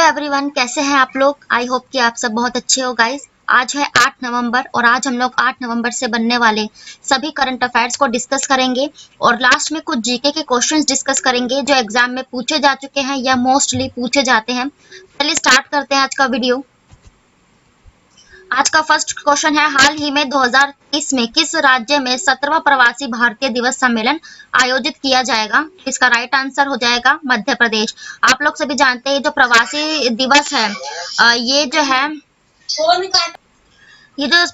Everyone, कैसे हैं आप लोग। आई होप कि आप सब बहुत अच्छे हो गाइस। आज है 8 नवंबर और आज हम लोग 8 नवंबर से बनने वाले सभी करंट अफेयर्स को डिस्कस करेंगे और लास्ट में कुछ जीके के क्वेश्चंस डिस्कस करेंगे जो एग्जाम में पूछे जा चुके हैं या मोस्टली पूछे जाते हैं। चलिए स्टार्ट करते हैं आज का वीडियो। आज का फर्स्ट क्वेश्चन है, हाल ही में 2023 में किस राज्य में 17वां प्रवासी भारतीय दिवस सम्मेलन आयोजित किया जाएगा। इसका राइट आंसर हो जाएगा मध्य प्रदेश। आप लोग सभी जानते हैं जो प्रवासी दिवस है ये जो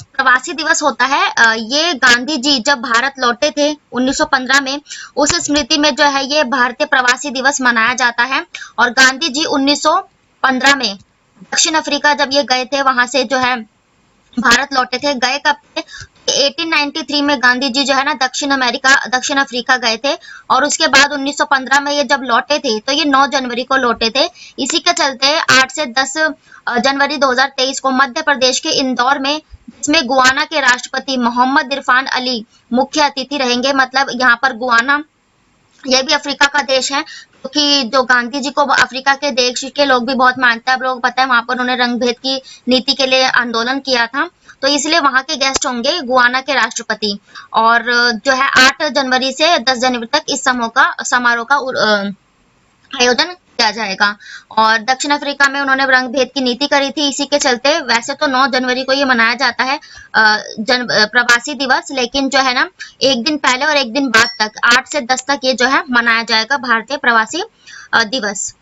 प्रवासी दिवस होता है ये गांधी जी जब भारत लौटे थे 1915 में, उस स्मृति में जो है ये भारतीय प्रवासी दिवस मनाया जाता है। और गांधी जी 1915 में दक्षिण अफ्रीका जब ये गए थे, वहां से जो है भारत लौटे थे। गए कब थे? 1893 में गांधी जी जो है ना दक्षिण अफ्रीका गए थे और उसके बाद 1915 में ये जब लौटे थे तो ये 9 जनवरी को लौटे थे। इसी के चलते 8 से 10 जनवरी 2023 को मध्य प्रदेश के इंदौर में, जिसमें गुआना के राष्ट्रपति मोहम्मद इरफान अली मुख्य अतिथि रहेंगे। मतलब यहाँ पर गुआना यह भी अफ्रीका का देश है, क्योंकि जो गांधी जी को अफ्रीका के देश के लोग भी बहुत मानते हैं। आप लोगों को पता है वहां पर उन्होंने रंग भेद की नीति के लिए आंदोलन किया था, तो इसलिए वहां के गेस्ट होंगे गुआना के राष्ट्रपति। और जो है 8 जनवरी से 10 जनवरी तक इस समारोह का आयोजन किया जाएगा। और दक्षिण अफ्रीका में उन्होंने रंग भेद की नीति करी थी, इसी के चलते वैसे तो 9 जनवरी को ये मनाया जाता है प्रवासी दिवस, लेकिन जो है ना एक दिन पहले और एक दिन बाद तक 8 से 10 तक ये जो है मनाया जाएगा भारतीय प्रवासी दिवस।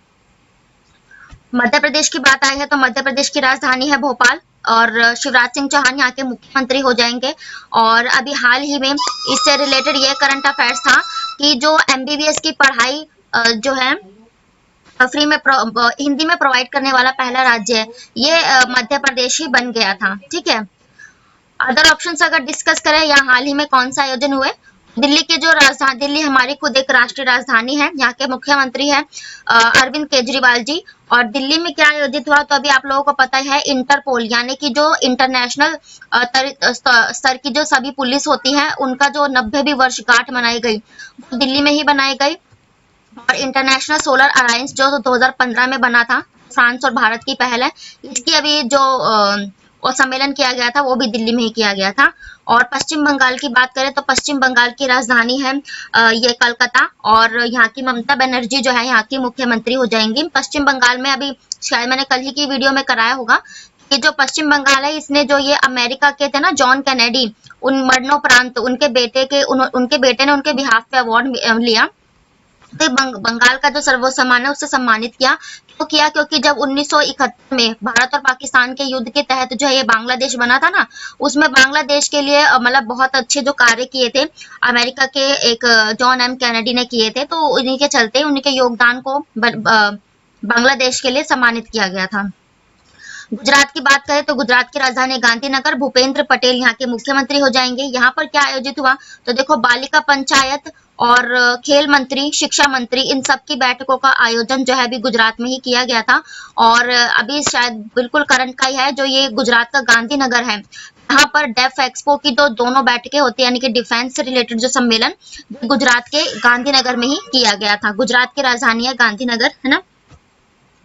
मध्य प्रदेश की बात आई है तो मध्य प्रदेश की राजधानी है भोपाल और शिवराज सिंह चौहान यहाँ के मुख्यमंत्री हो जाएंगे। और अभी हाल ही में इससे रिलेटेड ये करंट अफेयर्स था कि जो एमबीबीएस की पढ़ाई जो है फ्री में हिंदी में प्रोवाइड करने वाला पहला राज्य है, ये मध्य प्रदेश ही बन गया था। ठीक है, अदर ऑप्शंस अगर डिस्कस करें, यहाँ हाल ही में कौन सा आयोजन हुए। दिल्ली के जो राजधानी, दिल्ली हमारी खुद एक राष्ट्रीय राजधानी है, यहाँ के मुख्यमंत्री है अरविंद केजरीवाल जी। और दिल्ली में क्या आयोजित हुआ, तो अभी आप लोगों को पता है इंटरपोल यानी कि जो इंटरनेशनल स्तर की जो सभी पुलिस होती है, उनका जो 90वीं वर्षगांठ मनाई गई वो दिल्ली में ही बनाई गई। और इंटरनेशनल सोलर अलायंस जो 2015 में बना था, फ्रांस और भारत की पहल है, इसकी अभी जो और सम्मेलन किया गया था वो भी दिल्ली में ही किया गया था। और पश्चिम बंगाल की बात करें तो पश्चिम बंगाल की राजधानी है ये कलकत्ता और यहाँ की ममता बनर्जी जो है यहाँ की मुख्यमंत्री हो जाएंगी। पश्चिम बंगाल में अभी शायद मैंने कल ही की वीडियो में कराया होगा कि जो पश्चिम बंगाल है, इसने जो ये अमेरिका के थे ना जॉन कैनेडी, उन मरणोपरांत उनके बेटे ने उनके बिहाफ पे अवार्ड लिया। तो बंगाल का जो सर्वोच्च सम्मान है उससे सम्मानित किया। तो किया क्योंकि जब 1971 में भारत और पाकिस्तान के युद्ध के तहत जो है ये बांग्लादेश बना था ना, उसमें बांग्लादेश के लिए मतलब बहुत अच्छे जो कार्य किए थे अमेरिका के एक जॉन एम कैनेडी ने किए थे, तो उन्हीं के चलते उनके योगदान को बांग्लादेश के लिए सम्मानित किया गया था। गुजरात की बात करें तो गुजरात की राजधानी गांधीनगर, भूपेंद्र पटेल यहाँ के मुख्यमंत्री हो जाएंगे। यहाँ पर क्या आयोजित हुआ, तो देखो बालिका पंचायत और खेल मंत्री, शिक्षा मंत्री, इन सब की बैठकों का आयोजन जो है अभी गुजरात में ही किया गया था। और अभी शायद बिल्कुल करंट का ही है, जो ये गुजरात का गांधीनगर है, यहाँ पर डेफ एक्सपो की तो दोनों बैठकें होती है, यानी कि डिफेंस से रिलेटेड जो सम्मेलन गुजरात के गांधीनगर में ही किया गया था। गुजरात की राजधानी है गांधीनगर, है ना।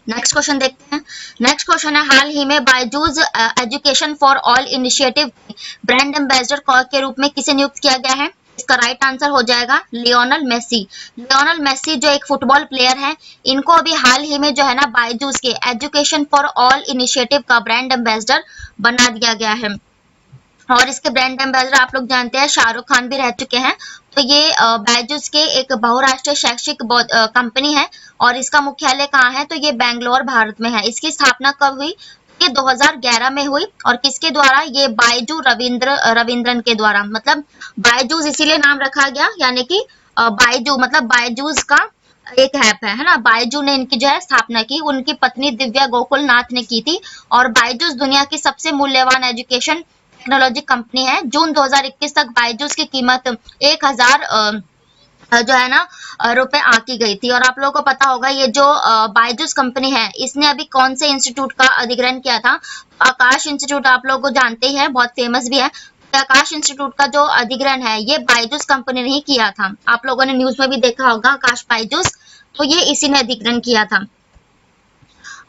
नेक्स्ट क्वेश्चन देखते हैं। नेक्स्ट क्वेश्चन है, हाल ही में Byju's education for all initiative brand ambassador के रूप में किसे नियुक्त किया गया है। इसका राइट आंसर हो जाएगा लियोनल मेसी। लियोनल मेसी जो एक फुटबॉल प्लेयर है, इनको अभी हाल ही में जो है ना बायजूस के एजुकेशन फॉर ऑल इनिशिएटिव का ब्रांड एम्बेसडर बना दिया गया है। और इसके ब्रांड एम्बेसडर आप लोग जानते हैं शाहरुख खान भी रह चुके हैं। तो ये बायजूस के एक बहुराष्ट्रीय शैक्षिक कंपनी है और इसका मुख्यालय कहाँ है, तो ये बेंगलोर भारत में है। इसकी स्थापना कब हुई, ये 2011 में हुई। और किसके द्वारा, ये बायजू रविंद्रन के द्वारा। मतलब बायजूस इसीलिए नाम रखा गया, यानी कि बायजू मतलब बायजूस का एक ऐप है ना। बायजू ने इनकी जो है स्थापना की, उनकी पत्नी दिव्या गोकुल नाथ ने की थी। और बायजूस दुनिया की सबसे मूल्यवान एजुकेशन टेक्नोलॉजी कंपनी है। जून 2021 तक बायजूस की कीमत 1000 जो है ना रुपए आंकी गई थी। और आप लोगों को पता होगा ये जो बायजूस कंपनी है, इसने अभी कौन से इंस्टीट्यूट का अधिग्रहण किया था। आकाश इंस्टीट्यूट आप लोग को जानते ही है, बहुत फेमस भी है। आकाश इंस्टीट्यूट का जो अधिग्रहण है ये बायजूस कंपनी ने ही किया था। आप लोगों ने न्यूज में भी देखा होगा आकाश बायजूस, तो ये इसी ने अधिग्रहण किया था।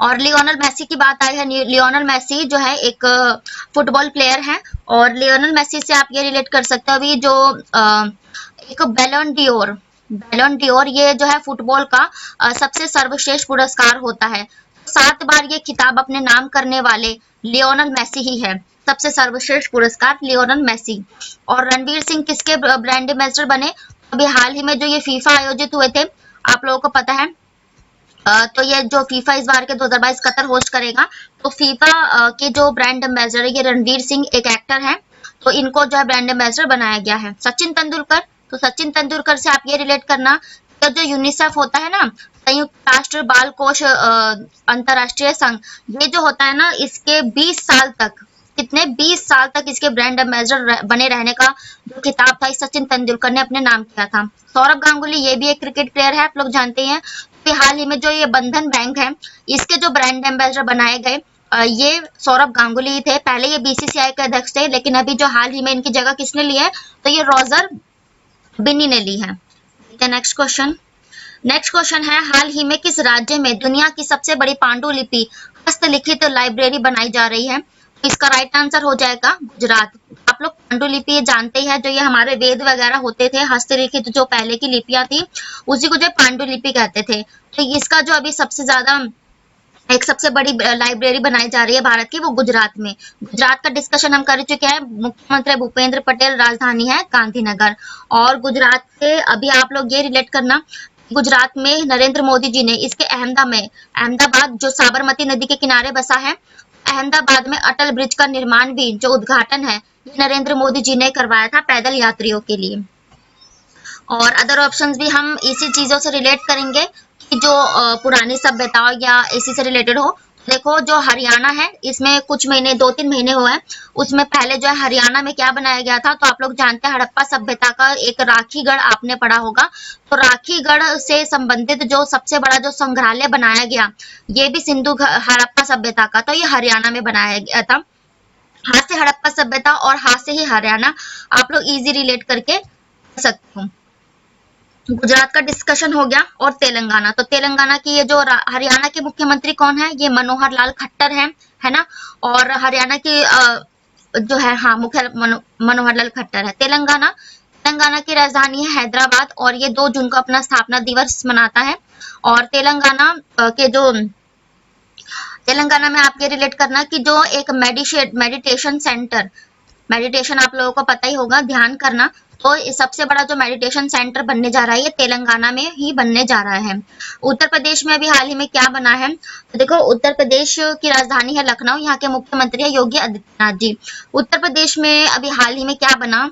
और लियोनल मेसी की बात आई है, लियोनल मेसी जो है एक फुटबॉल प्लेयर है, और लियोनल मेसी से आप ये रिलेट कर सकते हो अभी जो एक बैलन डियोर ये जो है फुटबॉल का सबसे सर्वश्रेष्ठ पुरस्कार होता है। 7 बार ये खिताब अपने नाम करने वाले लियोनल मेसी ही है, सबसे सर्वश्रेष्ठ पुरस्कार लियोनल मेसी। और रणवीर सिंह किसके ब्रांड एम्बेसडर बने? अभी हाल ही में जो ये फीफा आयोजित हुए थे, आप लोगों को पता है, तो ये जो फीफा इस बार के 2022 कतर होस्ट करेगा, तो फीफा के जो ब्रांड एम्बेसडर है ये रणवीर सिंह एक एक्टर है, तो इनको जो है ब्रांड एम्बेसडर बनाया गया है। सचिन तेंदुलकर, तो सचिन तेंदुलकर से आप ये रिलेट करना, तो जो यूनिसेफ होता है ना, संयुक्त राष्ट्र बाल कोष अंतरराष्ट्रीय संघ, ये जो होता है ना, इसके 20 साल तक, कितने 20 साल तक इसके ब्रांड एम्बेसडर बने रहने का जो खिताब था, इस सचिन तेंदुलकर ने अपने नाम किया था। सौरभ गांगुली ये भी एक क्रिकेट प्लेयर है, आप लोग जानते हैं। तो हाल ही में जो ये बंधन बैंक है, इसके जो ब्रांड एम्बेसडर बनाए गए ये सौरभ गांगुली ही थे। पहले ये बीसीसीआई के अध्यक्ष थे, लेकिन अभी जो हाल ही में इनकी जगह किसने ली है, तो ये रॉजर बिन्नी ने ली है। नेक्स्ट क्वेश्चन है, हाल ही में किस राज्य में दुनिया की सबसे बड़ी पांडुलिपि हस्तलिखित लाइब्रेरी बनाई जा रही है? इसका राइट आंसर हो जाएगा गुजरात। आप लोग पांडुलिपि जानते हैं, जो ये हमारे वेद वगैरह होते थे, हस्तलिखित जो पहले की लिपियां थी, उसी को जो पांडुलिपि कहते थे। तो इसका जो अभी सबसे बड़ी लाइब्रेरी बनाई जा रही है भारत की, वो गुजरात में। गुजरात का डिस्कशन हम कर चुके हैं। मुख्यमंत्री भूपेंद्र पटेल, राजधानी है गांधीनगर। और गुजरात से अभी आप लोग ये रिलेट करना, गुजरात में नरेंद्र मोदी जी ने इसके अहमदाबाद जो साबरमती नदी के किनारे बसा है, अहमदाबाद में अटल ब्रिज का निर्माण भी, जो उद्घाटन है, ये नरेंद्र मोदी जी ने करवाया था पैदल यात्रियों के लिए। और अदर ऑप्शंस भी हम इसी चीजों से रिलेट करेंगे कि जो पुरानी सभ्यताओं या इसी से रिलेटेड हो। देखो जो हरियाणा है, इसमें कुछ महीने 2-3 महीने हुए हैं, उसमें पहले जो है हरियाणा में क्या बनाया गया था, तो आप लोग जानते हैं हड़प्पा सभ्यता का एक राखीगढ़ आपने पढ़ा होगा। तो राखीगढ़ से संबंधित जो सबसे बड़ा जो संग्रहालय बनाया गया, ये भी सिंधु हड़प्पा सभ्यता का, तो ये हरियाणा में बनाया गया था। हाथ से हड़प्पा सभ्यता और हाथ से ही हरियाणा आप लोग इजी रिलेट करके सकते हो। गुजरात का डिस्कशन हो गया। और तेलंगाना, तो तेलंगाना की ये जो हरियाणा के मुख्यमंत्री कौन है, ये मनोहर लाल खट्टर है ना। और हरियाणा की जो है, हाँ, मुख्य मनोहर लाल खट्टर है। तेलंगाना की राजधानी है हैदराबाद, और ये 2 जून को अपना स्थापना दिवस मनाता है। और तेलंगाना में आप ये रिलेट करना कि जो एक मेडिटेशन सेंटर, मेडिटेशन आप लोगों को पता ही होगा, ध्यान करना, तो सबसे बड़ा जो मेडिटेशन सेंटर बनने जा रहा है, ये तेलंगाना में ही बनने जा रहा है। उत्तर प्रदेश में अभी हाल ही में क्या बना है, तो देखो उत्तर प्रदेश की राजधानी है लखनऊ, यहाँ के मुख्यमंत्री है योगी आदित्यनाथ जी। उत्तर प्रदेश में अभी हाल ही में क्या बना,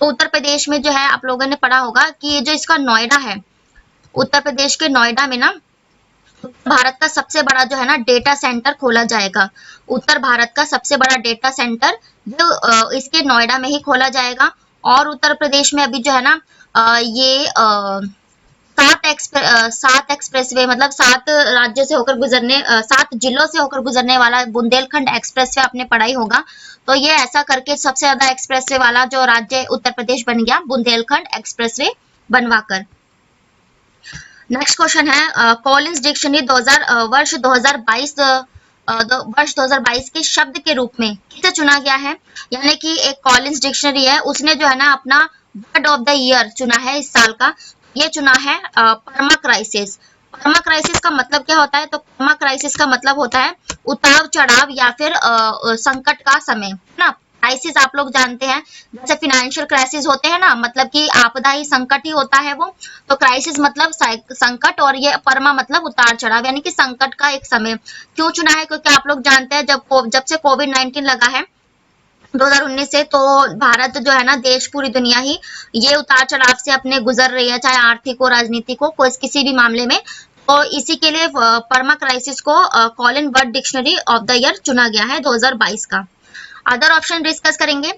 तो उत्तर प्रदेश में जो है आप लोगों ने पढ़ा होगा कि ये जो इसका नोएडा है, उत्तर प्रदेश के नोएडा में ना भारत का सबसे बड़ा जो है ना डेटा सेंटर खोला जाएगा। उत्तर भारत का सबसे बड़ा डेटा सेंटर जो इसके नोएडा में ही खोला जाएगा। और उत्तर प्रदेश में अभी जो है ना ये 7 एक्सप्रेसवे, मतलब 7 राज्यों से होकर गुजरने, 7 जिलों से होकर गुजरने वाला बुंदेलखंड एक्सप्रेसवे आपने पढ़ा ही होगा। तो ये ऐसा करके सबसे ज्यादा एक्सप्रेसवे वाला जो राज्य उत्तर प्रदेश बन गया, बुंदेलखंड एक्सप्रेसवे बनवाकर। नेक्स्ट क्वेश्चन है, कॉलिंस डिक्शनरी वर्ष 2022 के शब्द के रूप में किसे चुना गया है? यानी कि एक कॉलिंस डिक्शनरी है, उसने जो है ना अपना वर्ड ऑफ द ईयर चुना है इस साल का। ये चुना है परमा क्राइसिस। परमा क्राइसिस का मतलब क्या होता है, तो परमा क्राइसिस का मतलब होता है उतार चढ़ाव या फिर संकट का समय, है ना। क्राइसिस आप लोग जानते हैं, जैसे फाइनेंशियल क्राइसिस होते हैं ना, मतलब कि आपदा ही संकट ही होता है वो। तो क्राइसिस मतलब संकट, और ये परमा मतलब उतार चढ़ाव, यानी कि संकट का एक समय। क्यों चुना है, क्योंकि आप लोग जानते हैं जब से कोविड-19 लगा है 2019 से, तो भारत जो है ना, देश, पूरी दुनिया ही ये उतार चढ़ाव से अपने गुजर रही है, चाहे आर्थिक हो, राजनीतिक हो, किसी भी मामले में। तो इसी के लिए परमा क्राइसिस को Colin word dictionary of the year चुना गया है 2022 का। अदर ऑप्शन डिस्कस करेंगे।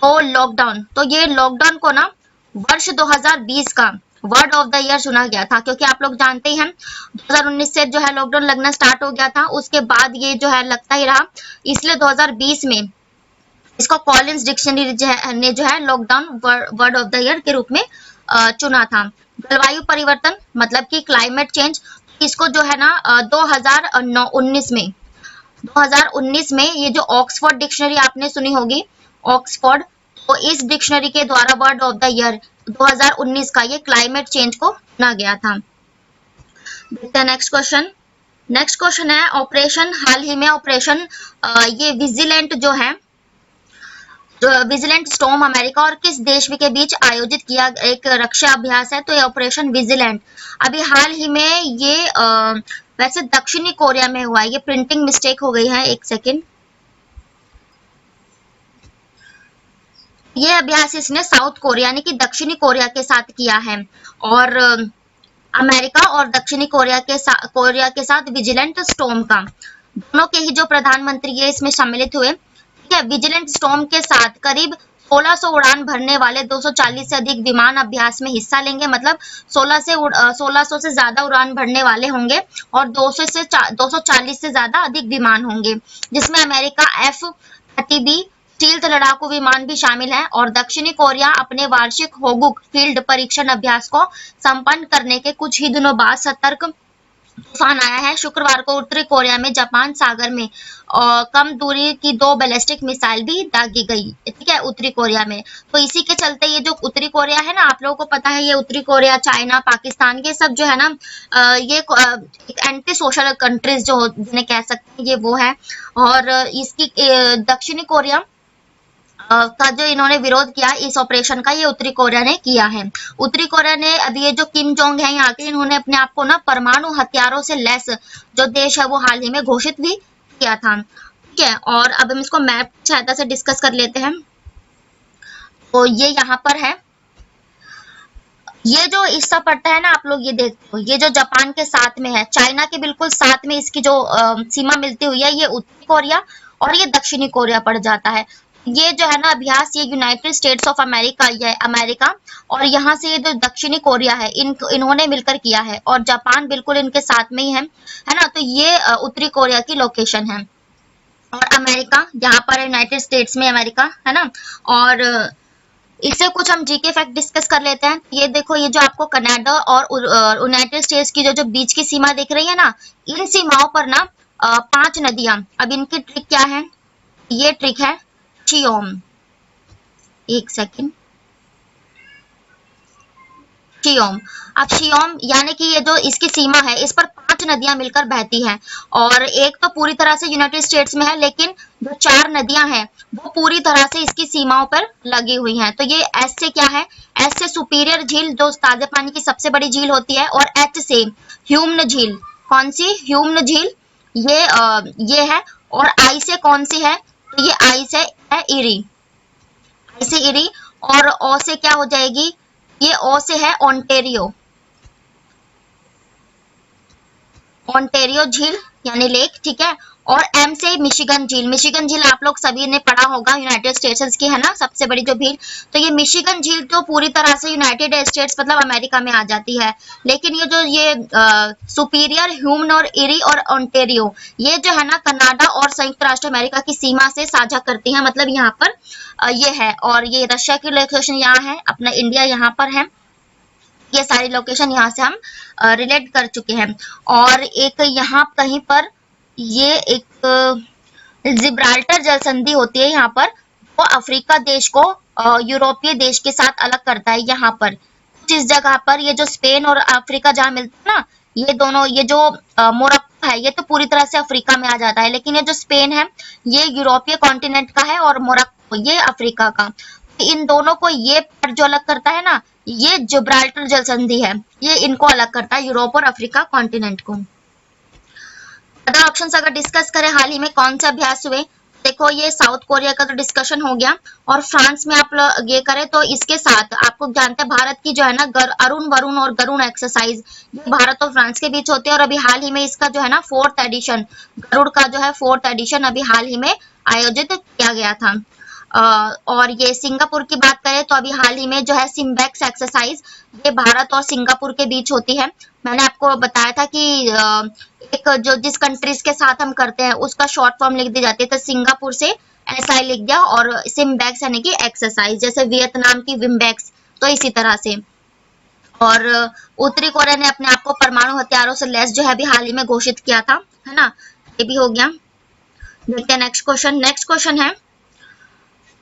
तो लॉकडाउन, तो ये लॉकडाउन को ना वर्ष 2020 का वर्ड ऑफ द ईयर चुना गया था, क्योंकि आप लोग जानते ही हैं 2019 से जो है लॉकडाउन लगना स्टार्ट हो गया था, उसके बाद ये जो है लगता ही रहा, इसलिए 2020 में इसको कॉलिंस डिक्शनरी ने जो है lockdown word of the year के रूप में चुना था। जलवायु परिवर्तन मतलब कि क्लाइमेट चेंज, इसको जो है ना 2019 में ये जो ऑक्सफोर्ड डिक्शनरी आपने सुनी होगी, ऑक्सफोर्ड, तो इस डिक्शनरी के द्वारा वर्ड ऑफ द ईयर 2019 का ये क्लाइमेट चेंज को चुना गया था। देखते हैं नेक्स्ट क्वेश्चन। नेक्स्ट क्वेश्चन है ऑपरेशन, हाल ही में ऑपरेशन ये विजिलेंट जो है, विजिलेंट स्टॉर्म अमेरिका और किस देश के बीच आयोजित किया एक रक्षा अभ्यास है, तो ये ऑपरेशन विजिलेंट अभी हाल ही में ये वैसे दक्षिणी कोरिया में हुआ है। ये प्रिंटिंग मिस्टेक हो गई है, एक सेकेंड। ये अभ्यास इसने साउथ कोरिया यानी कि दक्षिणी कोरिया के साथ किया है, और अमेरिका और दक्षिणी कोरिया के साथ विजिलेंट स्टॉर्म का, दोनों के ही जो प्रधानमंत्री है इसमें सम्मिलित हुए। ठीक है, विजिलेंट स्टॉर्म के साथ करीब 1600 उड़ान भरने वाले 240 से अधिक विमान अभ्यास में हिस्सा लेंगे, मतलब 1600 से ज्यादा उड़ान भरने वाले होंगे और 240 से ज्यादा अधिक विमान होंगे, जिसमें अमेरिका F-30B स्टील्थ लड़ाकू विमान भी शामिल है। और दक्षिणी कोरिया अपने वार्षिक होगुक फील्ड परीक्षण अभ्यास को संपन्न करने के कुछ ही दिनों बाद सतर्क तूफान आया है। शुक्रवार को उत्तरी कोरिया में जापान सागर में कम दूरी की 2 बैलिस्टिक मिसाइल भी दागी गई, ठीक है, उत्तरी कोरिया में। तो इसी के चलते ये जो उत्तरी कोरिया है ना, आप लोगों को पता है ये उत्तरी कोरिया, चाइना, पाकिस्तान, ये सब जो है ना ये एंटी सोशल कंट्रीज जो जिन्हें कह सकते हैं, ये वो है। और इसकी दक्षिणी कोरिया का जो इन्होंने विरोध किया इस ऑपरेशन का, ये उत्तरी कोरिया ने किया है। उत्तरी कोरिया ने अभी ये जो किम जोंग है यहाँ के, इन्होंने अपने आप को ना परमाणु हथियारों से लैस जो देश है वो हाल ही में घोषित भी किया था। ठीक है, और अब हम इसको मैप की सहायता से डिस्कस कर लेते हैं। तो ये यहाँ पर है, ये जो हिस्सा पड़ता है ना, आप लोग ये देखते हो, ये जो जापान के साथ में है, चाइना के बिल्कुल साथ में इसकी जो सीमा मिलती हुई है, ये उत्तरी कोरिया और ये दक्षिणी कोरिया पड़ जाता है। ये जो है ना अभ्यास, ये यूनाइटेड स्टेट्स ऑफ अमेरिका, ये अमेरिका और यहाँ से ये जो दक्षिणी कोरिया है इन्होंने मिलकर किया है, और जापान बिल्कुल इनके साथ में ही है ना। तो ये उत्तरी कोरिया की लोकेशन है, और अमेरिका यहाँ पर यूनाइटेड स्टेट्स में अमेरिका है ना। और इससे कुछ हम जीके फैक्ट डिस्कस कर लेते हैं। ये देखो, ये जो आपको कनाडा और यूनाइटेड स्टेट्स की जो बीच की सीमा दिख रही है ना, इन सीमाओं पर ना 5 नदियां, अब इनकी ट्रिक क्या है, ये ट्रिक है शियोम, एक सेकेंड, शियोम। अब शियोम यानी कि ये जो इसकी सीमा है, इस पर 5 नदियां मिलकर बहती हैं, और एक तो पूरी तरह से यूनाइटेड स्टेट्स में है, लेकिन जो 4 नदियां हैं वो पूरी तरह से इसकी सीमाओं पर लगी हुई हैं। तो ये एस से क्या है, एस से सुपीरियर झील जो ताजे पानी की सबसे बड़ी झील होती है, और एच से ह्यूम्न झील, कौन सी, ह्यूम्न झील, ये है। और आई से कौन सी है, तो ये आई से है इरी, आई से इरी। और ओ से क्या हो जाएगी, ये ओ से है ओंटेरियो, ओंटेरियो झील यानी लेक, ठीक है। और एम से मिशिगन झील, मिशिगन झील आप लोग सभी ने पढ़ा होगा, यूनाइटेड स्टेट्स की है ना सबसे बड़ी जो झील। तो ये मिशिगन झील तो पूरी तरह से यूनाइटेड स्टेट्स मतलब अमेरिका में आ जाती है, लेकिन ये जो ये सुपीरियर, ह्यूमन और इरी और ओंटेरियो, ये जो है ना कनाडा और संयुक्त राष्ट्र अमेरिका की सीमा से साझा करती हैं, मतलब यहाँ पर ये है। और ये रशिया की लोकेशन यहाँ है, अपना इंडिया यहाँ पर है, ये सारी लोकेशन यहाँ से हम रिलेट कर चुके हैं। और एक यहाँ कहीं पर ये एक जिब्राल्टर जल संधि होती है यहाँ पर, वो अफ्रीका देश को यूरोपीय देश के साथ अलग करता है। यहाँ पर कुछ इस जगह पर ये जो स्पेन और अफ्रीका जहाँ मिलता है ना, ये दोनों, ये जो मोरक्को है ये तो पूरी तरह से अफ्रीका में आ जाता है, लेकिन ये जो स्पेन है ये यूरोपीय कॉन्टिनेंट का है, और मोरक्को ये अफ्रीका का। इन दोनों को ये पार्ट जो अलग करता है ना, ये जिब्राल्टर जल संधि है, ये इनको अलग करता है, यूरोप और अफ्रीका कॉन्टिनेंट को। अदर ऑप्शंस अगर डिस्कस करें, हाल ही में कौन से अभ्यास हुए, देखो ये साउथ कोरिया का तो डिस्कशन हो गया, और फ्रांस में आप लोग ये करें तो इसके साथ आपको जानते हैं भारत की जो है ना अरुण वरुण और गरुण एक्सरसाइज, ये भारत और फ्रांस के बीच होती है। और अभी हाल ही में इसका जो है ना 4th एडिशन, गरुड़ का जो है 4th एडिशन अभी हाल ही में आयोजित किया गया था। और ये सिंगापुर की बात करें तो अभी हाल ही में जो है सिम्बेक्स एक्सरसाइज, ये भारत और सिंगापुर के बीच होती है। मैंने आपको बताया था कि एक जो जिस कंट्रीज के साथ हम करते हैं उसका शॉर्ट फॉर्म लिख दी जाती है, तो सिंगापुर से एसआई लिख दिया, और सिम्बेक्स यानी कि एक्सरसाइज, जैसे वियतनाम की विम्बेक्स, तो इसी तरह से। और उत्तरी कोरिया ने अपने आप को परमाणु हथियारों से लैस जो है अभी हाल ही में घोषित किया था, है ना। ये भी हो गया। देखते हैं नेक्स्ट क्वेश्चन। नेक्स्ट क्वेश्चन है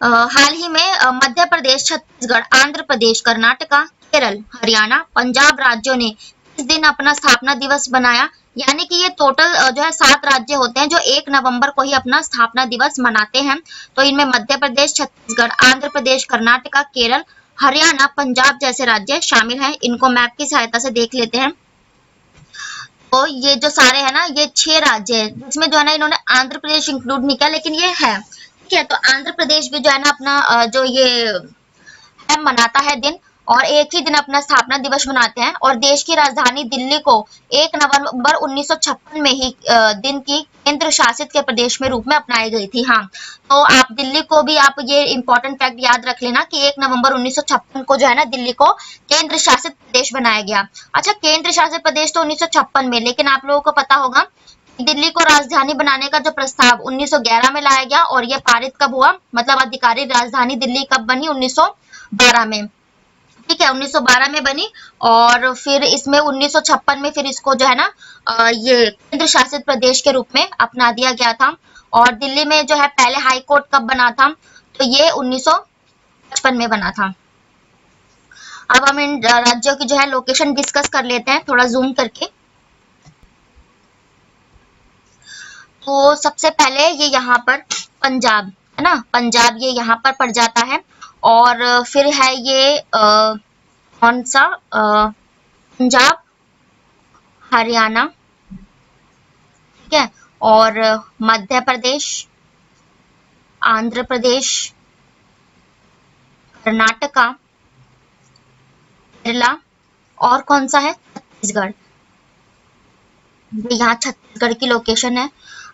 हाल ही में मध्य प्रदेश, छत्तीसगढ़, आंध्र प्रदेश, कर्नाटका, केरल, हरियाणा, पंजाब राज्यों ने इस दिन अपना स्थापना दिवस बनाया। यानी कि ये टोटल जो है 7 राज्य होते हैं जो 1 नवंबर को ही अपना स्थापना दिवस मनाते हैं। तो इनमें मध्य प्रदेश, छत्तीसगढ़, आंध्र प्रदेश, कर्नाटका, केरल, हरियाणा, पंजाब जैसे राज्य शामिल हैं। इनको मैप की सहायता से देख लेते हैं। तो ये जो सारे है ना, ये 6 राज्य हैं, जिसमें जो है ना इन्होंने आंध्र प्रदेश इंक्लूड नहीं किया, लेकिन ये है, ठीक है। तो आंध्र प्रदेश भी जो है ना अपना जो ये है मनाता है दिन, और एक ही दिन अपना स्थापना दिवस मनाते हैं। और देश की राजधानी दिल्ली को 1 नवंबर 1956 में ही दिन की केंद्र शासित के प्रदेश में रूप में अपनाई गई थी। हाँ, तो आप दिल्ली को भी आप ये इंपॉर्टेंट फैक्ट याद रख लेना कि 1 नवंबर 1956 को जो है ना दिल्ली को केंद्र शासित प्रदेश बनाया गया। अच्छा, केंद्र शासित प्रदेश तो 1956 में, लेकिन आप लोगों को पता होगा दिल्ली को राजधानी बनाने का जो प्रस्ताव 1911 में लाया गया, और ये पारित कब हुआ, मतलब आधिकारिक राजधानी दिल्ली कब बनी, 1912 में, ठीक है, 1912 में बनी। और फिर इसमें 1956 में फिर इसको जो है ना ये केंद्र शासित प्रदेश के रूप में अपना दिया गया था। और दिल्ली में जो है पहले हाई कोर्ट कब बना था, तो ये 1955 में बना था। अब हम इन राज्यों की जो है लोकेशन डिस्कस कर लेते हैं थोड़ा जूम करके। तो सबसे पहले ये यहाँ पर पंजाब है ना, पंजाब ये यहाँ पर पड़ जाता है। और फिर है ये कौन सा, पंजाब, हरियाणा, ठीक है, और मध्य प्रदेश, आंध्र प्रदेश, कर्नाटका, केरला, और कौन सा है, छत्तीसगढ़। यहाँ छत्तीसगढ़ की लोकेशन है।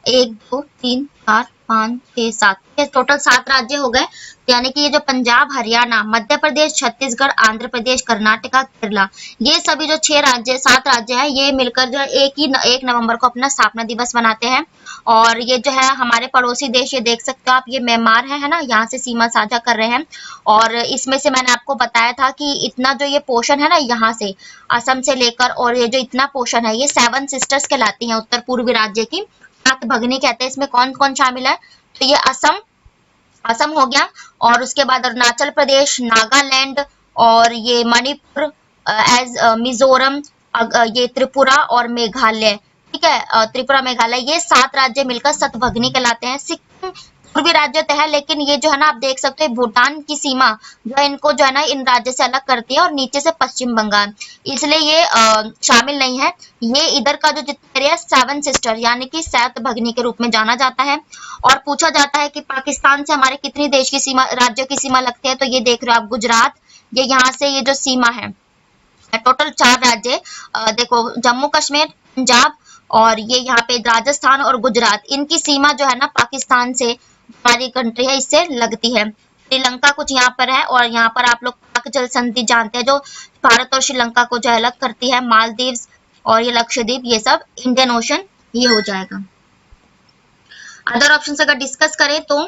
1 2 3 4 5 6 7, ये टोटल 7 राज्य हो गए। यानी कि ये जो पंजाब, हरियाणा, मध्य प्रदेश, छत्तीसगढ़, आंध्र प्रदेश, कर्नाटका, केरला, ये सभी जो 6 राज्य 7 राज्य हैं, ये मिलकर जो 1 नवंबर को अपना स्थापना दिवस मनाते हैं। और ये जो है हमारे पड़ोसी देश, ये देख सकते हो आप, ये म्यांमार है ना, यहाँ से सीमा साझा कर रहे हैं। और इसमें से मैंने आपको बताया था कि इतना जो ये पोर्शन है ना, यहाँ से असम से लेकर, और ये जो इतना पोर्शन है, ये 7 सिस्टर्स कहलाती हैं उत्तर पूर्वी राज्य की, सात भगनी कहते हैं। इसमें कौन कौन शामिल है, तो ये असम हो गया, और उसके बाद अरुणाचल प्रदेश, नागालैंड, और ये मणिपुर, एज मिजोरम, ये त्रिपुरा और मेघालय, ठीक है, त्रिपुरा मेघालय, ये 7 राज्य मिलकर सतभगनी कहलाते हैं। सिक्किम पूर्वी राज्य तो है, लेकिन ये जो है ना आप देख सकते हैं भूटान की सीमा जो है इनको जो है ना इन राज्य से अलग करती है, और नीचे से पश्चिम बंगाल, इसलिए ये शामिल नहीं है। ये इधर का जो जितना एरिया 7 सिस्टर यानी कि 7 भगनी के रूप में जाना जाता है। और पूछा जाता है कि पाकिस्तान से हमारे कितनी देश की सीमा, राज्यों की सीमा लगती है, तो ये देख रहे हो आप, गुजरात, ये यहाँ से ये जो सीमा है, टोटल 4 राज्य, देखो जम्मू कश्मीर, पंजाब, और ये यहाँ पे राजस्थान और गुजरात, इनकी सीमा जो है ना पाकिस्तान से, हमारी कंट्री है इससे लगती है। श्रीलंका कुछ यहाँ पर है, और यहाँ पर आप लोग पाक जल संधि जानते हैं जो भारत और श्रीलंका को जो अलग करती है, मालदीव्स और ये लक्षद्वीप, ये सब इंडियन ओशन ये हो जाएगा। अदर ऑप्शन अगर डिस्कस करें तो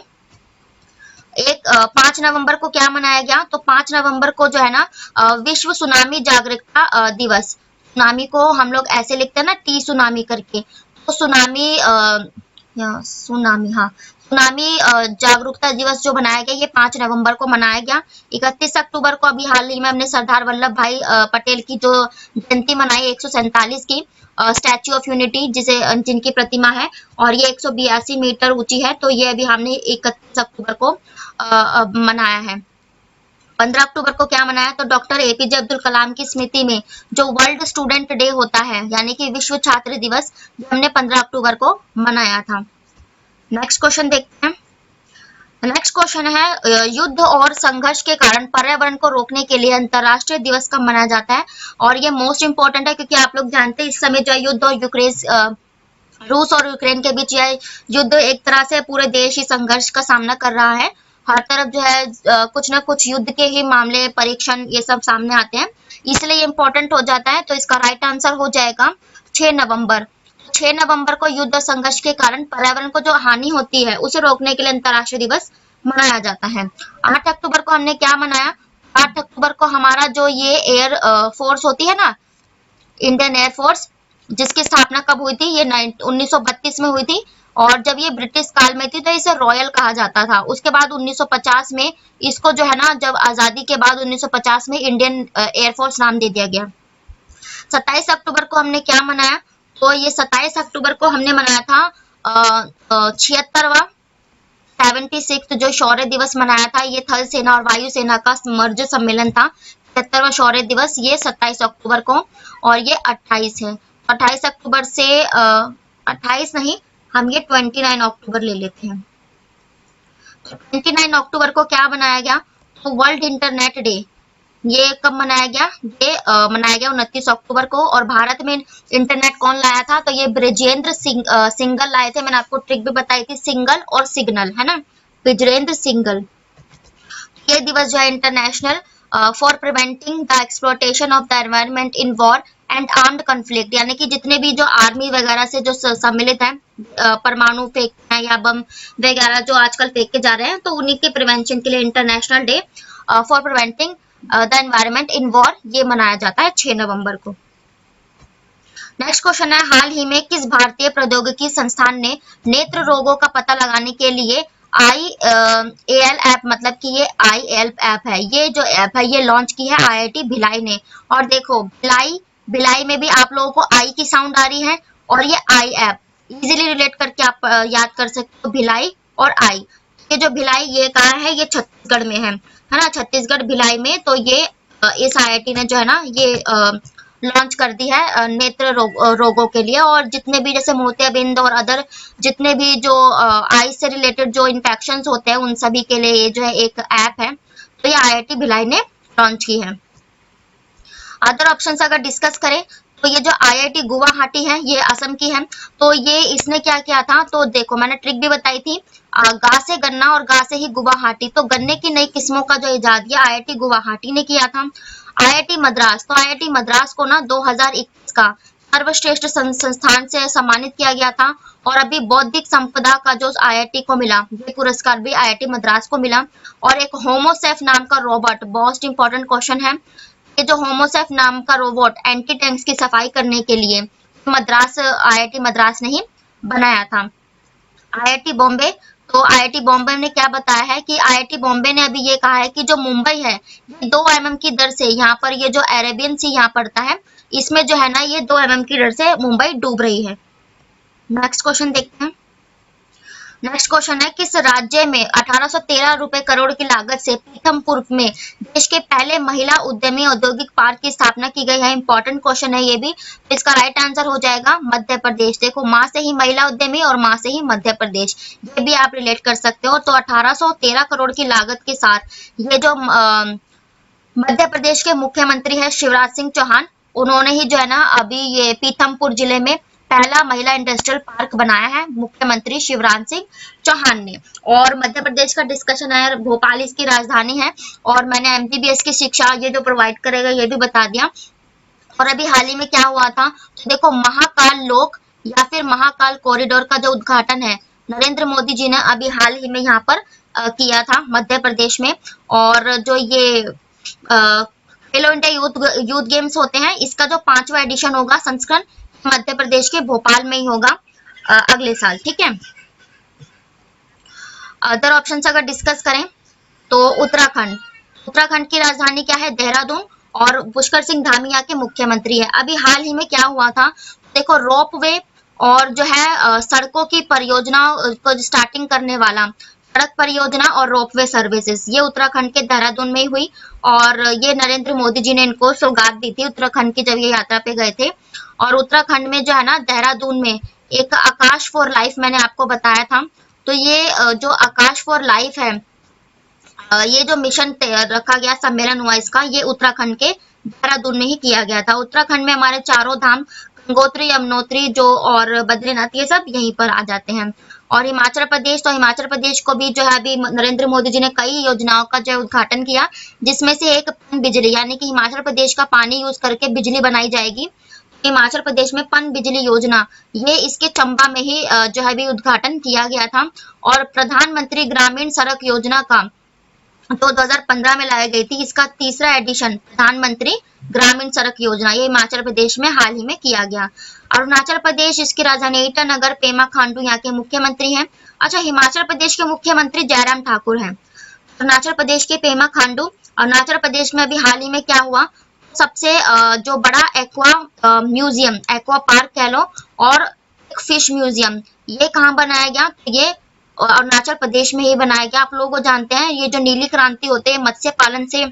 5 नवंबर को क्या मनाया गया, तो 5 नवंबर को जो है ना विश्व सुनामी जागरूकता दिवस। सुनामी को हम लोग ऐसे लिखते हैं ना, टी सुनामी करके, तो सुनामी हाँ, सुनामी जागरूकता दिवस जो मनाया गया, ये 5 नवंबर को मनाया गया। 31 अक्टूबर को अभी हाल ही में हमने सरदार वल्लभ भाई पटेल की जो जयंती मनाई 147 की, स्टैच्यू ऑफ यूनिटी जिसे जिनकी प्रतिमा है, और ये 182 मीटर ऊंची है। तो ये अभी हमने 31 अक्टूबर को मनाया है। 15 अक्टूबर को क्या मनाया, तो डॉक्टर एपीजे अब्दुल कलाम की स्मृति में जो वर्ल्ड स्टूडेंट डे होता है, यानी कि विश्व छात्र दिवस, जो हमने 15 अक्टूबर को मनाया था। नेक्स्ट क्वेश्चन देखते हैं। नेक्स्ट क्वेश्चन है युद्ध और संघर्ष के कारण पर्यावरण को रोकने के लिए अंतरराष्ट्रीय दिवस कब मनाया जाता है। और ये मोस्ट इंपॉर्टेंट है, क्योंकि आप लोग जानते हैं इस समय जो युद्ध और रूस और यूक्रेन के बीच यह युद्ध एक तरह से पूरे देश ही संघर्ष का सामना कर रहा है। हर तरफ जो है कुछ ना कुछ युद्ध के ही मामले, परीक्षण, ये सब सामने आते हैं, इसलिए ये इंपॉर्टेंट हो जाता है। तो इसका राइट आंसर हो जाएगा 6 नवंबर। 6 नवंबर को युद्ध और संघर्ष के कारण पर्यावरण को जो हानि होती है उसे रोकने के लिए अंतर्राष्ट्रीय दिवस मनाया जाता है। 8 अक्टूबर को हमने क्या मनाया, 8 अक्टूबर को हमारा जो ये एयर फोर्स होती है ना, इंडियन एयर फोर्स, जिसकी स्थापना कब हुई थी, ये 1932 में हुई थी। और जब ये ब्रिटिश काल में थी तो इसे रॉयल कहा जाता था। उसके बाद 1950 में इसको जो है ना, जब आजादी के बाद 1950 में इंडियन एयरफोर्स नाम दे दिया गया। 27 अक्टूबर को हमने क्या मनाया, तो ये 27 अक्टूबर को हमने मनाया था 76वां 76 जो शौर्य दिवस मनाया था। ये थल सेना और वायु सेना का मर्ज सम्मेलन था। 76वां शौर्य दिवस ये 27 अक्टूबर को, और ये 28 है। 28 अक्टूबर से 28 नहीं, हम ये 29 अक्टूबर ले लेते हैं। 29 अक्टूबर को क्या बनाया गया, तो वर्ल्ड इंटरनेट डे। ये कब मनाया गया, ये मनाया गया 29 अक्टूबर को। और भारत में इंटरनेट कौन लाया था, तो ये ब्रिजेंद्र सिंगल लाए थे। मैंने आपको ट्रिक भी बताई थी, सिंगल और सिग्नल, है ना, ब्रिजेंद्र सिंगल। ये दिवस जो है international for preventing the exploitation of the environment in war and armed conflict, यानी कि जितने भी जो आर्मी वगैरह से जो सम्मिलित हैं, परमाणु फेंकते हैं या बम वगैरह जो आजकल फेंके जा रहे हैं, तो उन्हीं के प्रिवेंशन के लिए international day for preventing the environment in war ये मनाया जाता है 6 नवंबर को। नेक्स्ट क्वेश्चन है, हाल ही में किस भारतीय प्रौद्योगिकी संस्थान ने नेत्र रोगों का पता लगाने के लिए IAL ऐप, मतलब कि ये IAL ऐप है, ये जो ऐप है ये लॉन्च की है IIT भिलाई ने। और देखो भिलाई, भिलाई में भी आप लोगों को आई की साउंड आ रही है, और ये आई ऐप इजीली रिलेट करके आप याद कर सकते हो, भिलाई और आई। ये जो भिलाई ये कहाँ है, ये छत्तीसगढ़ में है ना, छत्तीसगढ़ भिलाई में। तो ये इस IIT ने जो है ना ये लॉन्च कर दी है नेत्र रोगों के लिए। और जितने भी जैसे मोतियाबिंद और अदर जितने भी जो आई से रिलेटेड जो इन्फेक्शंस होते हैं उन सभी के लिए ये जो है एक ऐप है, तो ये IIT भिलाई ने लॉन्च की है। अदर ऑप्शन अगर डिस्कस करें तो ये जो IIT गुवाहाटी है ये असम की है। तो ये इसने क्या किया था, तो देखो मैंने ट्रिक भी बताई थी, गा से गन्ना और गा से ही गुवाहाटी, तो गन्ने की नई किस्मों का जो इजाद किया IIT गुवाहाटी ने किया था। IIT मद्रास, तो IIT मद्रास को ना 2021 का सर्वश्रेष्ठ संस्थान से सम्मानित किया गया था। और अभी बौद्धिक संपदा का जो IIT को मिला, ये पुरस्कार भी IIT मद्रास को मिला। और एक होमोसेफ नाम का रोबोट, बहुत इंपॉर्टेंट क्वेश्चन है, ये जो होमोसेफ नाम का रोबोट एंटी टैंक्स की सफाई करने के लिए मद्रास IIT मद्रास ने ही बनाया था। IIT बॉम्बे, तो IIT बॉम्बे ने क्या बताया है कि IIT बॉम्बे ने अभी ये कहा है कि जो मुंबई है ये 2 mm की दर से, यहाँ पर ये जो अरेबियन सी यहाँ पड़ता है, इसमें जो है ना ये 2 mm की दर से मुंबई डूब रही है। नेक्स्ट क्वेश्चन देखते हैं। नेक्स्ट क्वेश्चन है, किस राज्य में 1813 रुपए करोड़ की लागत से पीथमपुर में देश के पहले महिला उद्यमी औद्योगिक पार्क की स्थापना की गई है। इंपॉर्टेंट क्वेश्चन है ये भी, तो इसका राइट आंसर हो जाएगा मध्य प्रदेश। देखो माँ से ही महिला उद्यमी और माँ से ही मध्य प्रदेश, ये भी आप रिलेट कर सकते हो। तो 1813 करोड़ की लागत के साथ ये जो मध्य प्रदेश के मुख्यमंत्री है शिवराज सिंह चौहान, उन्होंने ही जो है ना अभी ये पीथमपुर जिले में पहला महिला इंडस्ट्रियल पार्क बनाया है, मुख्यमंत्री शिवराज सिंह चौहान ने। और मध्य प्रदेश का डिस्कशन है, भोपाल इसकी राजधानी है, और मैंने MBBS की शिक्षा ये जो प्रोवाइड करेगा ये भी बता दिया। और अभी हाल ही में क्या हुआ था, तो देखो महाकाल लोक या फिर महाकाल कॉरिडोर का जो उद्घाटन है नरेंद्र मोदी जी ने अभी हाल ही में यहाँ पर किया था मध्य प्रदेश में। और जो ये खेलो इंडिया यूथ गेम्स होते हैं, इसका जो 5वां एडिशन होगा संस्करण, मध्य प्रदेश के भोपाल में ही होगा अगले साल, ठीक है। अदर ऑप्शंस अगर डिस्कस करें तो उत्तराखंड, उत्तराखंड की राजधानी क्या है, देहरादून, और पुष्कर सिंह धामी यहाँ के मुख्यमंत्री है। अभी हाल ही में क्या हुआ था, देखो रोपवे और जो है सड़कों की परियोजना को स्टार्टिंग करने वाला सड़क परियोजना और रोपवे सर्विसेज, ये उत्तराखंड के देहरादून में ही हुई। और ये नरेंद्र मोदी जी ने इनको सौगात दी थी उत्तराखंड की, जब ये यात्रा पे गए थे। और उत्तराखंड में जो है ना देहरादून में एक आकाश फॉर लाइफ मैंने आपको बताया था, तो ये जो आकाश फॉर लाइफ है, ये जो मिशन रखा गया, सम्मेलन हुआ इसका, ये उत्तराखंड के देहरादून में ही किया गया था। उत्तराखंड में हमारे चारों धाम गंगोत्री, यमुनोत्री जो और बद्रीनाथ, ये सब यहीं पर आ जाते हैं। और हिमाचल प्रदेश, तो हिमाचल प्रदेश को भी जो है अभी नरेंद्र मोदी जी ने कई योजनाओं का जो उद्घाटन किया, जिसमें से एक पन बिजली, यानी कि हिमाचल प्रदेश का पानी यूज करके बिजली बनाई जाएगी। हिमाचल प्रदेश में पन बिजली योजना, ये इसके चंबा में ही जो है अभी उद्घाटन किया गया था। और प्रधानमंत्री ग्रामीण सड़क योजना का तो 2015 में लाई गई थी। इसका तीसरा एडिशन प्रधानमंत्री ग्रामीण सड़क योजना, ये हिमाचल प्रदेश में हाल ही में किया गया। अरुणाचल प्रदेश, इसकी राजधानी ईटानगर, पेमा खांडू यहाँ के मुख्यमंत्री हैं। अच्छा, हिमाचल प्रदेश के मुख्यमंत्री जयराम ठाकुर हैं। अरुणाचल प्रदेश के पेमा खांडू। अरुणाचल प्रदेश में अभी हाल ही में क्या हुआ, सबसे जो बड़ा एक्वा म्यूजियम, एक्वा पार्क कह लो, और एक फिश म्यूजियम, ये कहाँ बनाया गया, ये अरुणाचल प्रदेश में ही बनाया गया। आप लोगों को जानते हैं ये जो नीली क्रांति होते हैं मत्स्य पालन से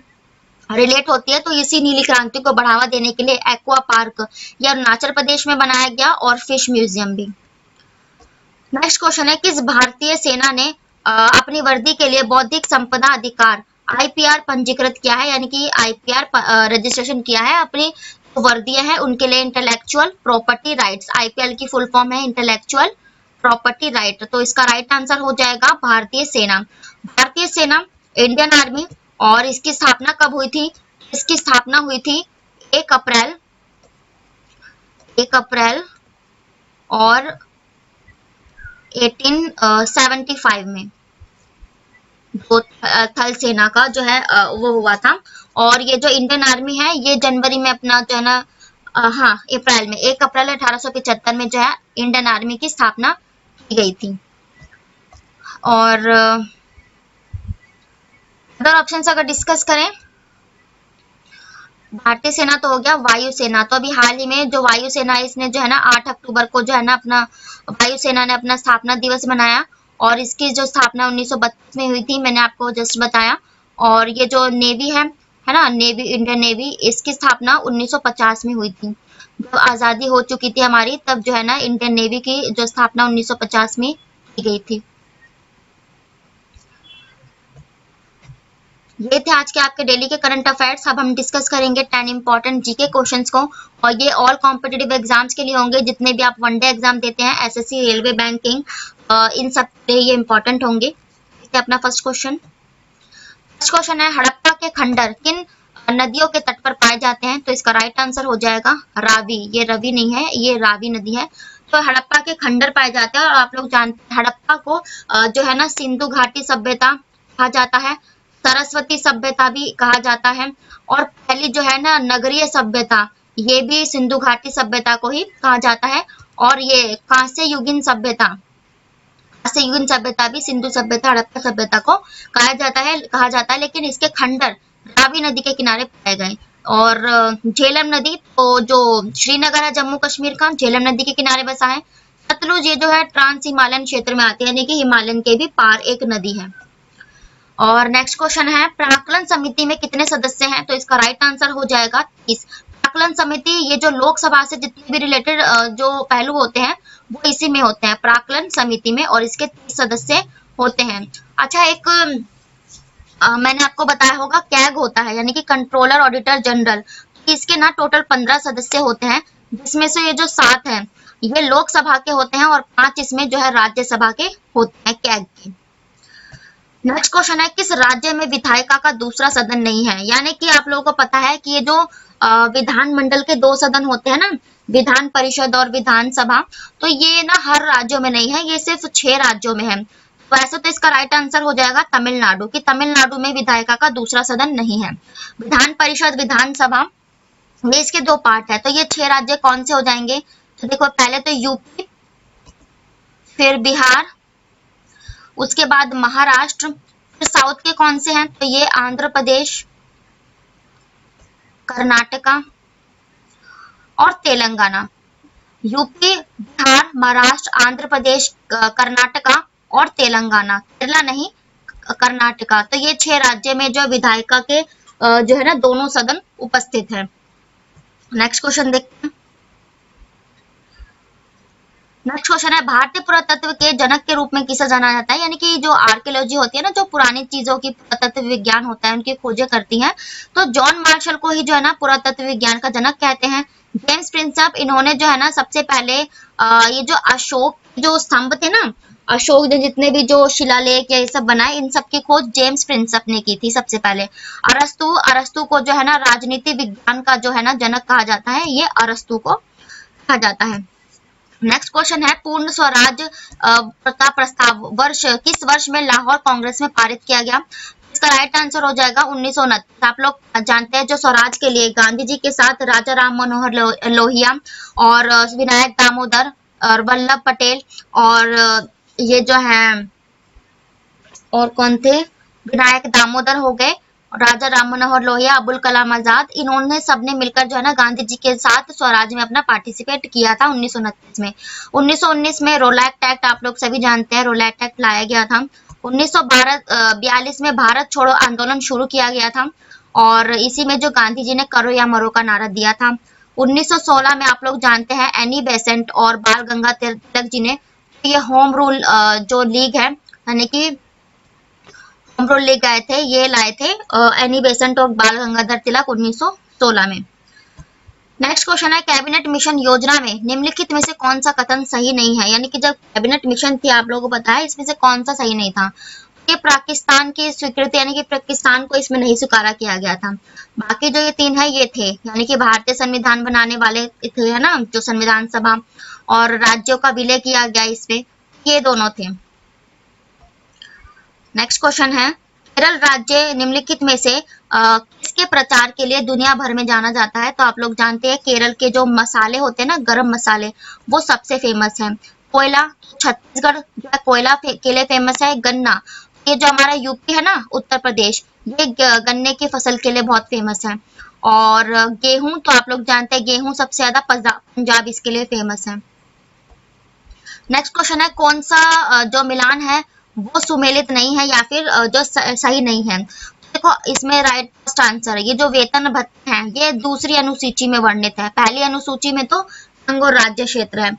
रिलेट होती है, तो इसी नीली क्रांति को बढ़ावा देने के लिए एक्वा पार्क ये अरुणाचल प्रदेश में बनाया गया, और फिश म्यूजियम भी। नेक्स्ट क्वेश्चन है, किस भारतीय सेना ने अपनी वर्दी के लिए बौद्धिक संपदा अधिकार आईपीआर पंजीकृत किया है, यानी कि आईपीआर रजिस्ट्रेशन किया है अपनी वर्दियां हैं उनके लिए, इंटेलेक्चुअल प्रॉपर्टी राइट्स। आईपीएल की फुल फॉर्म है इंटेलेक्चुअल प्रॉपर्टी राइट। तो इसका राइट आंसर हो जाएगा भारतीय सेना। भारतीय सेना इंडियन आर्मी, और इसकी स्थापना कब हुई थी, इसकी स्थापना हुई थी 1 अप्रैल और 1875 में, जो थल सेना का जो है वो हुआ था। और ये जो इंडियन आर्मी है ये जनवरी में अपना जो है ना, हाँ अप्रैल में, 1 अप्रैल 1875 में जो है इंडियन आर्मी की स्थापना की गई थी। और अदर ऑप्शन अगर डिस्कस करें, भारतीय सेना तो हो गया। वायुसेना, तो अभी हाल ही में जो वायुसेना है इसने जो है ना 8 अक्टूबर को जो है ना अपना वायुसेना ने अपना स्थापना दिवस मनाया, और इसकी जो स्थापना 1932 में हुई थी, मैंने आपको जस्ट बताया। और ये जो नेवी है ना, नेवी, इंडियन नेवी, इसकी स्थापना 1950 में हुई थी। जब आजादी हो चुकी थी हमारी, तब जो है ना इंडियन नेवी की जो स्थापना 1950 में की गई थी। ये थे आज के आपके डेली के करंट अफेयर्स। अब हम डिस्कस करेंगे 10 इंपॉर्टेंट जीके क्वेश्चंस को, और ये ऑल कॉम्पिटिटिव एग्जाम्स के लिए होंगे, जितने भी आप वनडे एग्जाम देते हैं, एसएससी, रेलवे, बैंकिंग, इन सब के लिए ये इंपॉर्टेंट होंगे। अपना फर्स्ट क्वेश्चन है, हड़प्पा के खंडर किन नदियों के तट पर पाए जाते हैं, तो इसका राइट आंसर हो जाएगा रावी। ये रवि नहीं है, ये रावी नदी है। तो हड़प्पा के खंडर पाए जाते हैं, और आप लोग जानते हैं हड़प्पा को जो है ना सिंधु घाटी सभ्यता कहा जाता है, सरस्वती सभ्यता भी कहा जाता है, और पहली जो है ना नगरीय सभ्यता, ये भी सिंधु घाटी सभ्यता को ही कहा जाता है। और ये कांस्य युगीन सभ्यता, कांस्य युगीन सभ्यता भी सिंधु सभ्यता, हड़प्पा सभ्यता को कहा जाता है, लेकिन इसके खंडर रावी नदी के किनारे पाए गए। और झेलम नदी, तो जो श्रीनगर है जम्मू कश्मीर का, झेलम नदी के किनारे बसा है। सतलुज ये जो है ट्रांस हिमालयन क्षेत्र में आती है, यानी कि हिमालयन के भी पार एक नदी है। और नेक्स्ट क्वेश्चन है, प्राक्कलन समिति में कितने सदस्य हैं, तो इसका राइट आंसर हो जाएगा 30। प्राक्कलन समिति ये जो लोकसभा से जितने भी रिलेटेड जो पहलू होते हैं वो इसी में होते हैं, प्राक्कलन समिति में, और इसके 30 सदस्य होते हैं। अच्छा, एक मैंने आपको बताया होगा कैग होता है, यानी कि कंट्रोलर ऑडिटर जनरल, इसके ना टोटल 15 सदस्य होते हैं, जिसमें से ये जो 7 हैं ये लोकसभा के होते हैं, और 5 इसमें जो है राज्यसभा के होते हैं, कैग के। नेक्स्ट क्वेश्चन है, किस राज्य में विधायिका का दूसरा सदन नहीं है, यानी कि आप लोगों को पता है कि ये जो विधानमंडल के 2 सदन होते हैं ना, विधान परिषद और विधानसभा, तो ये ना हर राज्यों में नहीं है, ये सिर्फ 6 राज्यों में है। वैसे तो इसका राइट आंसर हो जाएगा तमिलनाडु, कि तमिलनाडु में विधायिका का दूसरा सदन नहीं है। विधान परिषद, विधानसभा, ये इसके 2 पार्ट है। तो ये 6 राज्य कौन से हो जाएंगे, तो देखो पहले तो यूपी, फिर बिहार, उसके बाद महाराष्ट्र, फिर साउथ के कौन से हैं, तो ये आंध्र प्रदेश, कर्नाटका और तेलंगाना। यूपी, बिहार, महाराष्ट्र, आंध्र प्रदेश, कर्नाटका और तेलंगाना, केरला नहीं, कर्नाटका। तो ये 6 राज्य में जो विधायिका के जो है ना दोनों सदन उपस्थित है। नेक्स्ट क्वेश्चन देखते हैं। नेक्स्ट क्वेश्चन है, भारतीय पुरातत्व के जनक के रूप में किसे जाना जाता है, यानी कि जो आर्कियोलॉजी होती है ना, जो पुरानी चीजों की पुरातत्व विज्ञान होता है उनकी खोजें करती हैं, तो जॉन मार्शल को ही जो है ना पुरातत्व विज्ञान का जनक कहते हैं। जेम्स प्रिंसप, इन्होंने जो है ना सबसे पहले ये जो अशोक जो स्तंभ थे ना, अशोक ने जितने भी जो शिलालेख या ये सब बनाए, इन सब की खोज जेम्स प्रिंसप ने की थी सबसे पहले। अरस्तु को जो है ना राजनीति विज्ञान का जो है ना जनक कहा जाता है, ये अरस्तु को कहा जाता है। नेक्स्ट क्वेश्चन है, पूर्ण स्वराज का प्रस्ताव किस वर्ष में लाहौर कांग्रेस में पारित किया गया, इसका राइट आंसर हो जाएगा 1929। आप लोग जानते हैं जो स्वराज के लिए गांधी जी के साथ राजा राम मनोहर लोहिया और विनायक दामोदर और वल्लभ पटेल और ये जो है और कौन थे, विनायक दामोदर हो गए, राजा राम मनोहर लोहिया, अबुल कलाम आजाद, इन्होंने सबने मिलकर जो है ना गांधी जी के साथ स्वराज में अपना पार्टिसिपेट किया था 1929 में। 1919 में रोलैक्ट एक्ट आप लोग सभी जानते हैं, रोलैक्ट एक्ट लाया गया था। 1942 में भारत छोड़ो आंदोलन शुरू किया गया था और इसी में जो गांधी जी ने करो या मरो का नारा दिया था। 1916 में आप लोग जानते हैं एनी बेसेंट और बाल गंगाधर तिलक जी ने ये होम रूल जो लीग है यानी कि होम रूल लीग आए थे, ये लाए थे एनी बेसेंट और बाल गंगाधर तिलक 1916 में। नेक्स्ट क्वेश्चन है कैबिनेट मिशन योजना में निम्नलिखित में से कौन सा कथन सही नहीं है, यानी कि जब कैबिनेट मिशन थी आप लोगों को पता है इसमें से कौन सा सही नहीं था। ये पाकिस्तान की स्वीकृति यानी कि पाकिस्तान को इसमें नहीं स्वीकारा किया गया था। बाकी जो ये तीन है ये थे यानी कि भारतीय संविधान बनाने वाले थे है ना, जो संविधान सभा और राज्यों का विलय किया गया इसमें, ये दोनों थे। नेक्स्ट क्वेश्चन है केरल राज्य निम्नलिखित में से किसके प्रचार के लिए दुनिया भर में जाना जाता है। तो आप लोग जानते हैं केरल के जो मसाले होते हैं ना, गरम मसाले, वो सबसे फेमस है। कोयला, छत्तीसगढ़ जो है कोयला के लिए फेमस है। गन्ना, ये जो हमारा यूपी है ना, उत्तर प्रदेश, ये गन्ने की फसल के लिए बहुत फेमस है। और गेहूं, तो आप लोग जानते हैं गेहूं सबसे ज्यादा पंजाब इसके लिए फेमस है। नेक्स्ट क्वेश्चन है कौन सा जो मिलान है वो सुमेलित नहीं है या फिर जो सही नहीं है। देखो इसमें राइट फर्स्ट आंसर है, ये जो वेतन भत्ते हैं ये दूसरी अनुसूची में वर्णित है। पहली अनुसूची में तो संघ और राज्य क्षेत्र है।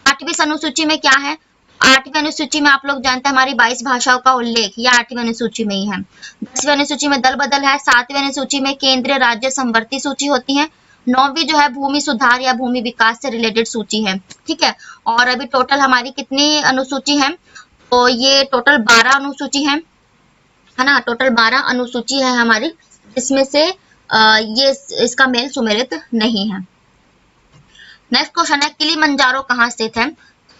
8वीं अनुसूची में क्या है, 8वीं अनुसूची में आप लोग जानते हैं हमारी 22 भाषाओं का उल्लेख, ये 8वीं अनुसूची में ही है। 10वीं अनुसूची में दल बदल है। 7वीं अनुसूची में केंद्रीय राज्य समवर्ती सूची होती है। 9वीं जो है भूमि सुधार या भूमि विकास से रिलेटेड सूची है, ठीक है। और अभी टोटल हमारी कितनी अनुसूची है, तो ये टोटल 12 अनुसूची है ना, टोटल 12 अनुसूची है हमारी, इसमें से ये इसका मेल सुमेलित नहीं है। नेक्स्ट क्वेश्चन है किलिमंजारो कहाँ स्थित है।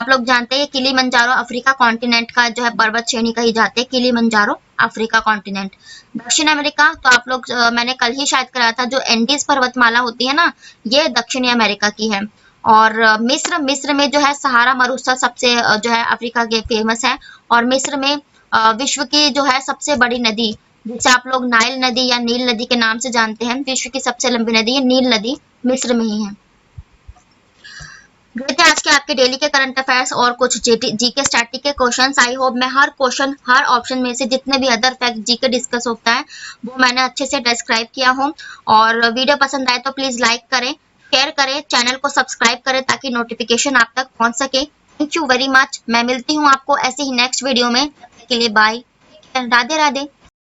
आप लोग जानते हैं किलिमंजारो अफ्रीका कॉन्टिनेंट का जो है पर्वत श्रेणी कही जाती है, किलिमंजारो अफ्रीका कॉन्टिनेंट। दक्षिण अमेरिका, तो आप लोग मैंने कल ही शायद कराया था, जो एंडीज पर्वतमाला होती है ना, ये दक्षिणी अमेरिका की है। और मिस्र में जो है सहारा मरुस्थल सबसे जो है अफ्रीका के फेमस है। और मिस्र में विश्व की जो है सबसे बड़ी नदी, जिसे आप लोग नाइल नदी या नील नदी के नाम से जानते हैं, विश्व की सबसे लंबी नदी है नील नदी, मिस्र में ही है। थे आज के आपके डेली के करंट अफेयर्स और कुछ जीके स्टैटिक के क्वेश्चंस। आई होप मैं हर क्वेश्चन हर ऑप्शन में से जितने भी अदर फैक्ट जीके डिस्कस होता है वो मैंने अच्छे से डिस्क्राइब किया हूँ। और वीडियो पसंद आए तो प्लीज लाइक करें, शेयर करें, चैनल को सब्सक्राइब करें ताकि नोटिफिकेशन आप तक पहुंच सके। Thank you very much. मैं मिलती हूँ आपको ऐसे ही नेक्स्ट वीडियो में, तब तक के लिए बाय, राधे राधे।